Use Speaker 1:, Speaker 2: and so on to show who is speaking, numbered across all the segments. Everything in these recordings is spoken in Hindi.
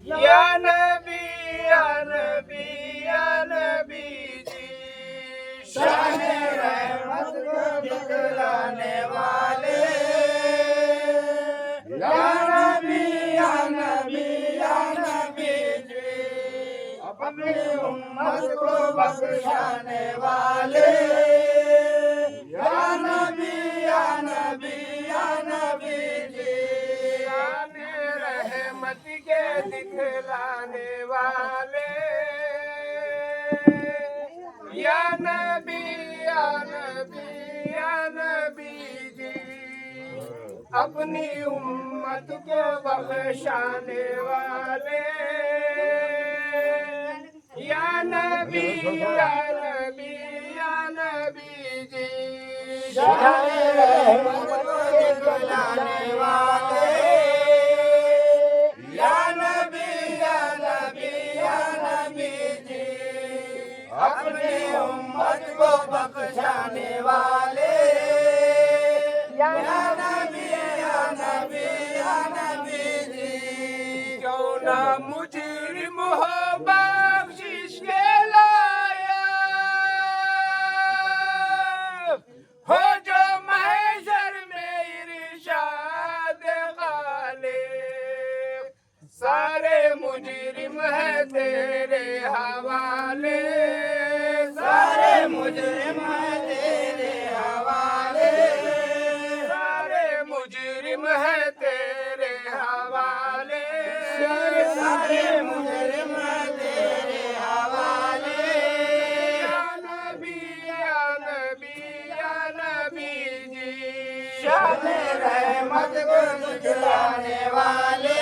Speaker 1: या नबी या नबी या नबी जी, शान रहमत को दिखलाने वाले। या नबी या नबी या नबी जी, अपनी उम्मत को बख्शाने वाले। या नबी या नबी या नबी जी, शान रहमत के दिखलाने वाले। या नबी या नबी या नबी जी, अपनी उम्मत को बख्शाने वाले। या नबी या नबी या नबी जी, शान रहमत को दिखलाने वाले। या नबी या नबी या नबी जी, अपनी उम्मत को बख्शाने वाले। या नबी या नबी या नबी जी, क्यों ना मुजरिम हो बख्शिश के लायक, हो जो महशर में इरशाद गालिब। सारे मुजरिम है तेरे हवाले, सारे मुजरिम है तेरे हवाले। सारे मुजरिम है तेरे हवाले, सारे मुजरिम है तेरे हवाले। या नबी या नबी या नबी जी, शान रहमत को दिखलाने वाले।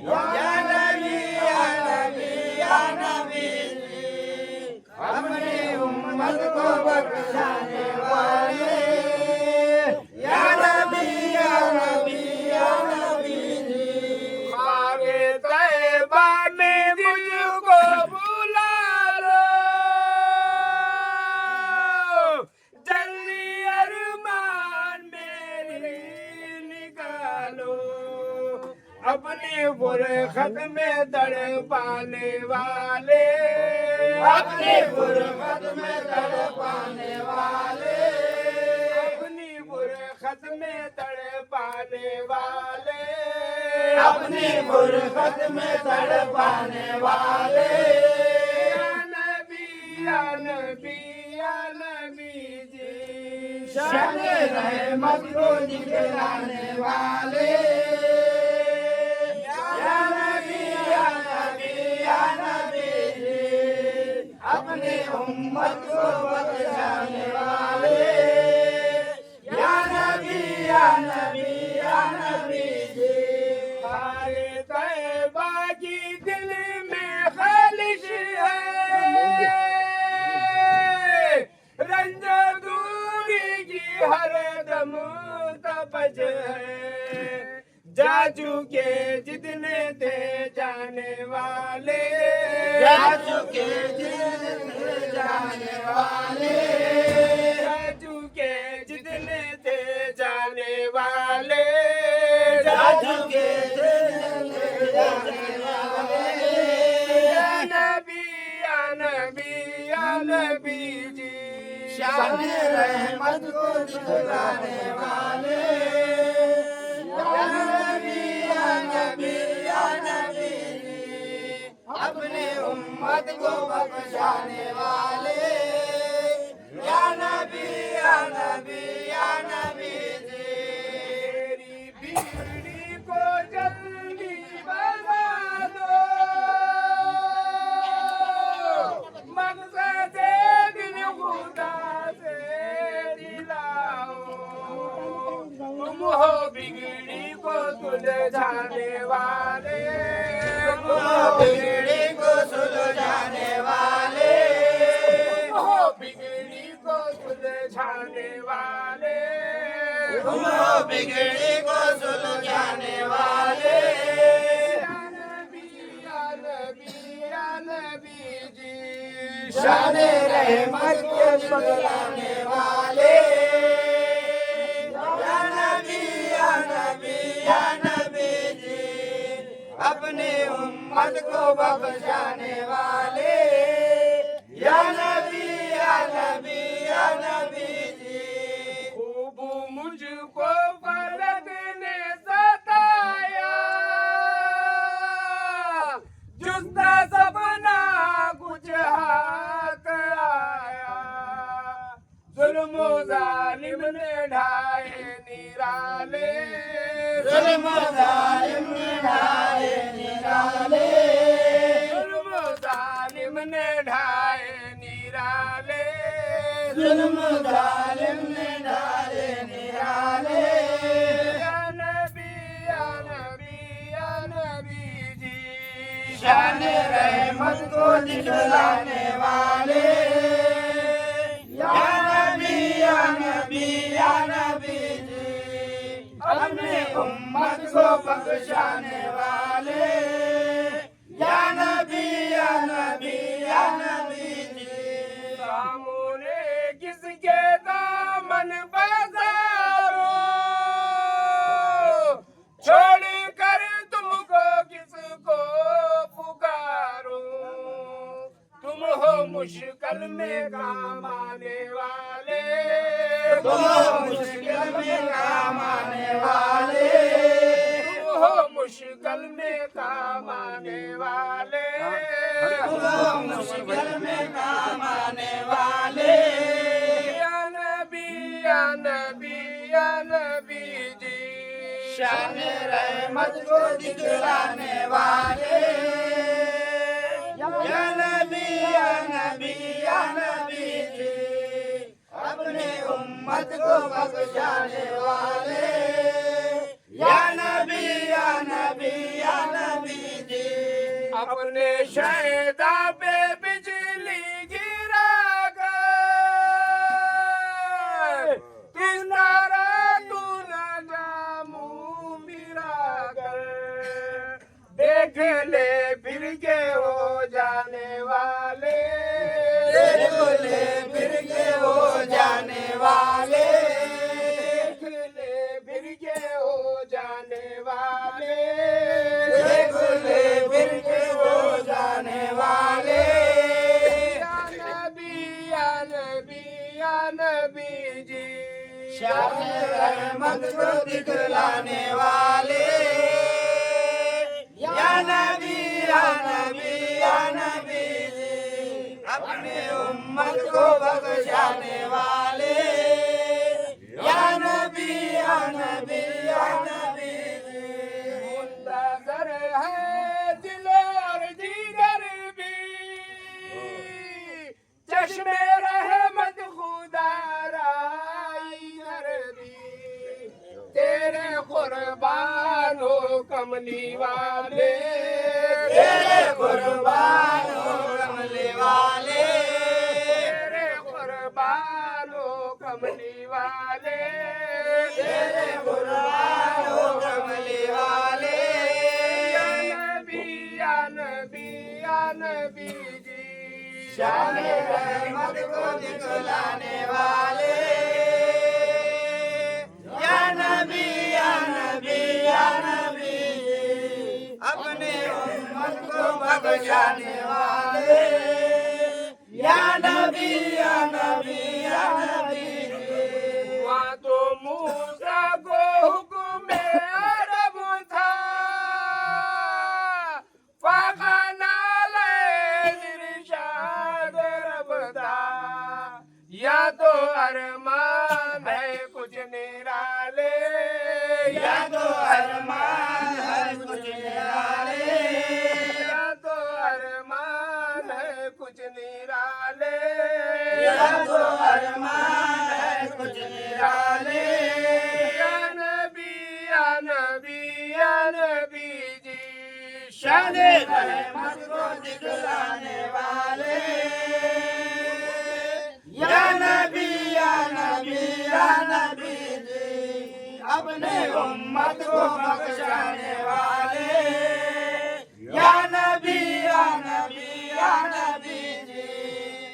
Speaker 1: या नबी या नबी या नबी जी, अपनी उम्मत को बख्शाने वाले। या नबी या नबी या नबी जी, खाके तैबा में मुझको बुला लो, जल्दी अरमान मेरी निकालो। अपनी फुरखत में तड़पाने वाले, अपनी फुरखत में तड़पाने वाले। अपनी फुरखत में तड़पाने वाले, अपनी फुरखत में तड़पाने वाले। या नबी या नबी या नबी जी, शान रहमत को दिखलाने वाले। या नबी या नबी या नबी जी, अपनी उम्मत को बख्शाने वाले। या नबी या नबी या नबी जी, खाए तैबा की दिल में खालिश है, रंज दूरी की हर दम तपज है। जा चुके जितने थे जाने वाले, जा चुके जितने थे जाने वाले। जा चुके जितने थे जाने वाले, जा चुके जितने थे जाने वाले। या नबी या नबी या नबी जी, शान रहमत को दिखलाने वाले। या नबी या नबी या नबी जी, अपनी उम्मत को बख्शाने वाले। या नबी या नबी या नबी जी, तेरी बिगड़ी को जल्दी बना दो, मकसद दिल खुदा से दिलाओ। तुम हो बिगड़ी को सुलझाने वाले, तुम हो बिगड़ी को सुलझाने वाले। तुम हो बिगड़ी को सुलझाने वाले, तुम हो बिगड़ी को सुलझाने वाले। या नबी या नबी या नबी जी, शान रहमत को सुलझाने वाले। या नबी या नबी या नबी जी,
Speaker 2: अपने उम्मत को बख्शाने वाले, या नबी या नबी या नबी जी।
Speaker 1: खूब मुझको फलक ने सताया, जुस्ता सपना कुछ हाथ आया, जुल्म जालिम ने ढाए निराले,
Speaker 2: जुल्म जालिम ने ढाए निराले,
Speaker 1: जुल्म जालिम ने ढाए निराले,
Speaker 2: जुल्म जालिम ने ढाए निराले।
Speaker 1: या नबी या नबी या नबी जी।
Speaker 2: शान रहमत को दिखलाने वाले, या नबी या नबी या नबी जी। अपने उम्मत को बख्शाने वाले, या नबी या नबी या नबी जी।
Speaker 1: सामने किसके दामन बाजारो, छोड़ कर तुमको किसको पुकारो, तुम हो मुश्किल में काम आने वाले,
Speaker 2: तुम हो मुश्किल में काम आने वाले,
Speaker 1: तुम हो मुश्किल में काम आने वाले,
Speaker 2: तुम हो मुश्किल में काम आने वाले।
Speaker 1: या नबी या नबी या नबी जी।
Speaker 2: शान रहमत को दिखलाने वाले, या नबी या नबी या नबी जी। अपने उम्मत को बख्शाने वाले, या नबी या नबी या नबी जी।
Speaker 1: अपने शहदा पे बिजली गिरा कर, किस तरह तू न जामू मिरा कर, देख ले फिर के हो जाने वाले,
Speaker 2: देख ले फिर के हो जाने वाले,
Speaker 1: देख ले फिर के हो जाने वाले,
Speaker 2: देख ले फिर के हो जाने वाले।
Speaker 1: या नबी या नबी या नबी जी।
Speaker 2: शान रहमत को दिखलाने वाले, या नबी या नबी या नबी जी। अपने उम्मत को बख्शाने वाले, या नबी या नबी या नबी जी।
Speaker 1: मुंतज़र है दिल और जिगर भी, चश्मे रहमत खुदा राई नरबी, तेरे कुर्बान हो कमली वाले,
Speaker 2: तेरे कुर्बान हो कमले वाले,
Speaker 1: तेरे कुर्बान हो कमली वाले,
Speaker 2: तेरे कुर्बान हो कमले वाले।
Speaker 1: या नबी या नबी या नबी जी।
Speaker 2: शान रहमत को दिखलाने वाले, या नबी या नबी या नबी जी। अपने उम्मत को बख्शाने वाले, या नबी या नबी या नबी जी।
Speaker 1: वहाँ तो मूसा को हुक्म अरब था, फ़ग़ाना इरशाद रब था, या तो अरमान है कुछ निराले,
Speaker 2: या तो अरमान है कुछ निराले,
Speaker 1: या तो अरमान है कुछ निराले,
Speaker 2: या तो अरमान है कुछ निराले।
Speaker 1: या नबी या नबी या नबी जी।
Speaker 2: शान रहमत को दिखलाने वाले, या नबी या नबी या नबी जी। अपने उम्मत को बख्शाने वाले, या नबी या नबी या नबी जी।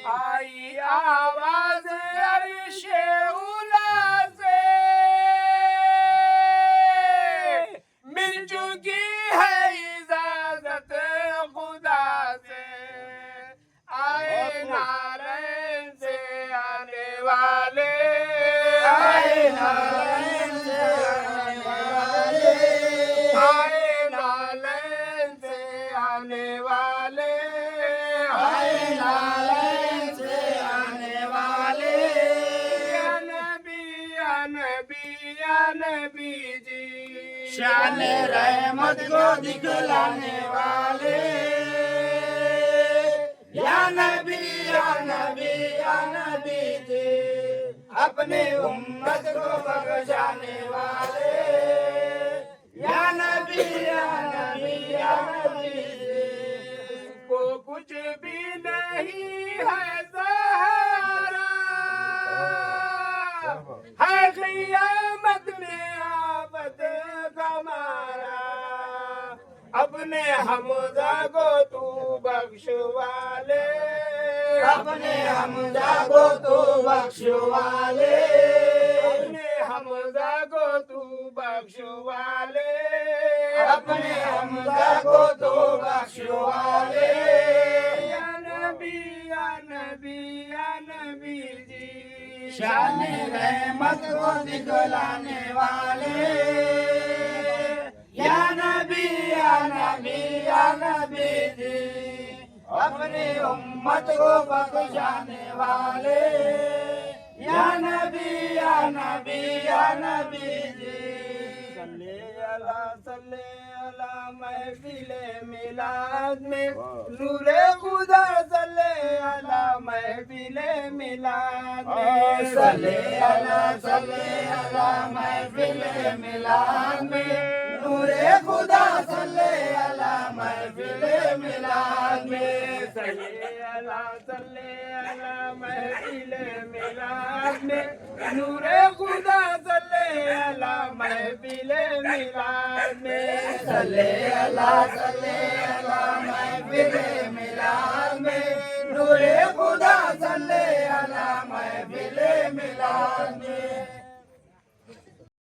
Speaker 1: आई आवाज अर्शे उला से, मिल चुकी है इज़ा
Speaker 2: नारायण से आने वाले,
Speaker 1: आए नारायण से आने वाले,
Speaker 2: आए नारायण से आने वाले,
Speaker 1: या नबी या नबी या नबी जी,
Speaker 2: शान रहमत को दिखलाने वाले, या नबी या नबी या नबी जी, अपने उम्मत को बख्शाने वाले, या नबी या नबी या नबी जी,
Speaker 1: को कुछ भी नहीं है सहारा, है क़यामत में आफत हमारा, अपने हमजा को तू बख्शवाले,
Speaker 2: अपने हमजा को तू बख्शवाले,
Speaker 1: अपने हमजा को तू बख्शवाले,
Speaker 2: अपने हमजा को तू बख्शवाले,
Speaker 1: या नबी या नबी या नबी जी,
Speaker 2: शान रहमत को दिखलाने वाले, या नबी या नबी या नबी जी, अपनी उम्मत को बख्शाने वाले, या नबी या नबी या नबी जी,
Speaker 1: सल्ले अला महफिले मिलाद में नूरे खुदा, सल्ले अला महफिले मिलाद में,
Speaker 2: सल्ले अला महफिले मिलाद में, नूरे खुदा सल्ले अला महफिले मिलाद में,
Speaker 1: सल्ले अला महफिले मिलाद में, नूरे खुदा सल्ले अला महफिले मिलाद में,
Speaker 2: सल्ले अला महफिले मिलाद में, नूरे खुदा सल्ले अला महफिले मिलाद में।